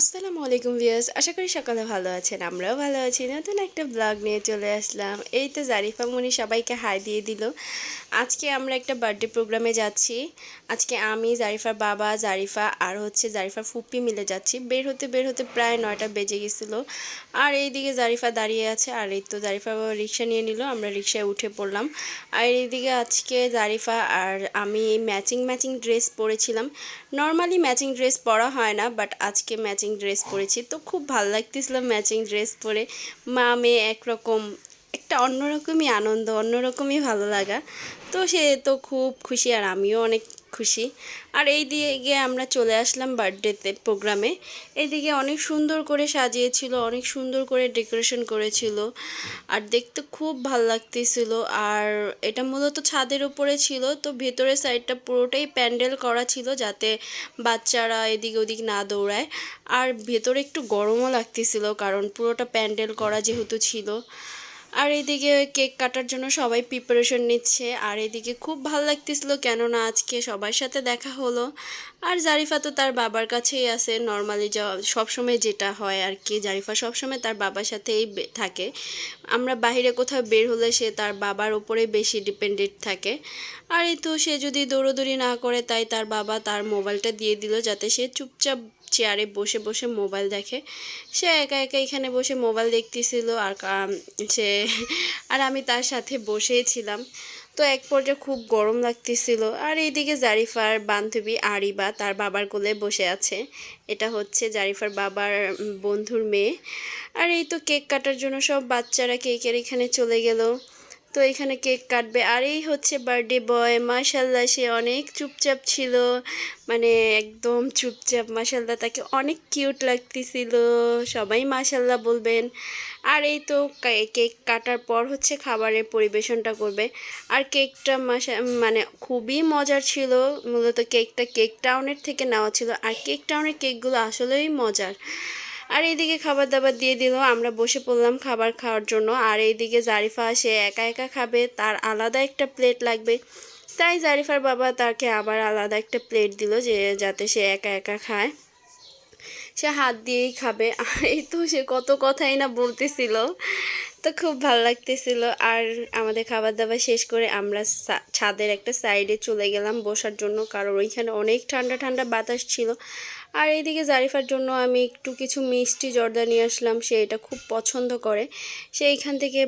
আসসালামু আলাইকুম ভিউয়ার্স, আশা করি সকালে ভালো আছেন। আমরাও ভালো আছি। নতুন একটা ব্লগ নিয়ে চলে আসলাম। এই তো জারিফা মুনি সবাইকে হাই দিয়ে দিল। আজকে আমরা একটা বার্থডে প্রোগ্রামে যাচ্ছি। আজকে আমি, জারিফার বাবা, জারিফা আর হচ্ছে জারিফার ফুপ্পি মিলে যাচ্ছি। বের হতে প্রায় 9টা বেজে গেছিলো। আর এইদিকে জারিফা দাঁড়িয়ে আছে। আর এই তো জারিফা বাবা রিক্সা নিয়ে নিল, আমরা রিক্সায় উঠে পড়লাম। আর এইদিকে আজকে জারিফা আর আমি ম্যাচিং ড্রেস পরেছিলাম। নর্মালি ম্যাচিং ড্রেস পরা হয় না, বাট আজকে ম্যাচিং ড্রেস পরেছি, তো খুব ভালো লাগতেছিল ম্যাচিং ড্রেস পরে। মা মেয়ে একরকম, একটা অন্যরকমই আনন্দ, অন্যরকমই ভালো লাগা। তো সে তো খুব খুশি আর আমিও অনেক খুশি। আর এই দিকে আমরা চলে আসলাম বার্থডেতে প্রোগ্রামে। এইদিকে অনেক সুন্দর করে সাজিয়েছিল, অনেক সুন্দর করে ডেকোরেশন করেছিল, আর দেখতে খুব ভাল লাগতেছিল। আর এটা মূলত ছাদের উপরে ছিল, তো ভেতরের সাইডটা পুরোটাই প্যান্ডেল করা ছিল যাতে বাচ্চারা এদিক ওদিক না দৌড়ায়। আর ভেতরে একটু গরমও লাগতেছিল কারণ পুরোটা প্যান্ডেল করা যেহেতু ছিল। আর এদিকে কেক কাটার জন্য সবাই প্রিপারেশন নিচ্ছে। আর এদিকে খুব ভালো লাগতেছিল কেননা আজকে সবার সাথে দেখা হলো। আর জারিফা তো তার বাবার কাছেই আছে, নর্মালি যা সবসময় যেটা হয় আর কি, জারিফা সবসময় তার বাবার সাথেই থাকে। আমরা বাইরে কোথাও বের হলে সে তার বাবার উপরে বেশি ডিপেন্ডেন্ট থাকে। আর এই তো সে যদি দৌড়োদৌড়ি না করে, তাই তার বাবা তার মোবাইলটা দিয়ে দিল যাতে সে চুপচাপ চেয়ারে বসে বসে মোবাইল দেখে। সে একা একা এখানে বসে মোবাইল দেখতেছিল। আর সে আর আমি তার সাথে বসেই ছিলাম। তো এক পর্যায়ে খুব গরম লাগতেছিল। আর এইদিকে জারিফার বান্ধবী আরিবা তার বাবার কোলে বসে আছে। এটা হচ্ছে জারিফার বাবার বন্ধুর মেয়ে। আর এই তো কেক কাটার জন্য সব বাচ্চারা কেকের এখানে চলে গেল। তো এখানে কেক কাটবে। আর এই হচ্ছে বার্থডে বয়, মাশাল্লাহ সে অনেক চুপচাপ ছিল, মানে একদম চুপচাপ। মাশাল্লাহ তাকে অনেক কিউট লাগতেছিল, সবাই মাশাল্লাহ বলবেন। আর এই তো কেক কাটার পর হচ্ছে খাবারের পরিবেশনটা করবে। আর কেকটা মানে খুবই মজার ছিল। মূলত কেকটা কেক টাউনের থেকে নেওয়া ছিল, আর কেক টাউনের কেকগুলো আসলেই মজার। আর এইদিকে খাবার দাবার দিয়ে দিল, আমরা বসে পড়লাম খাবার খাওয়ার জন্য। আর এইদিকে জারিফা সে একা একা খাবে, তার আলাদা একটা প্লেট লাগবে। তাই জারিফার বাবা তাকে আবার আলাদা একটা প্লেট দিল যে যাতে সে একা একা খায়, সে হাত দিয়েই খাবে। আর এই তো সে কত কথাই না বলতেছিল, তো খুব ভালো লাগতেছিল। আর আমাদের খাবার দাবার শেষ করে আমরা ছাদের একটা সাইডে চলে গেলাম বসার জন্য, কারণ ওইখানে অনেক ঠান্ডা ঠান্ডা বাতাস ছিল। আর এইদিকে জারিফার জন্য আমি একটু কিছু মিষ্টি জর্দা নিয়ে আসলাম, সে এটা খুব পছন্দ করে। সে এইখান থেকে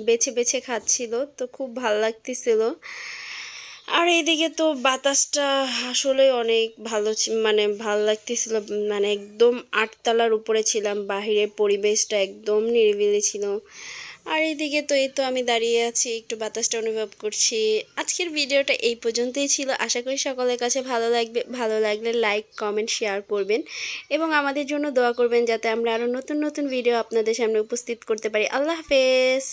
বেছে বেছে খাচ্ছিল, তো খুব ভালো লাগতেছিল। আর এইদিকে তো বাতাসটা আসলে অনেক ভালো, মানে ভালো লাগতেছিল। মানে একদম 8তলার উপরে ছিলাম, বাহিরের পরিবেশটা একদম নিরিবিলি ছিল। আর এইদিকে তো এই তো আমি দাঁড়িয়ে আছি, একটু বাতাসটা অনুভব করছি। আজকের ভিডিওটা এই পর্যন্তই ছিল। আশা করি সকলের কাছে ভালো লাগবে। ভালো লাগলে লাইক কমেন্ট শেয়ার করবেন এবং আমাদের জন্য দোয়া করবেন যাতে আমরা আরও নতুন নতুন ভিডিও আপনাদের সামনে উপস্থিত করতে পারি। আল্লাহ হাফেজ।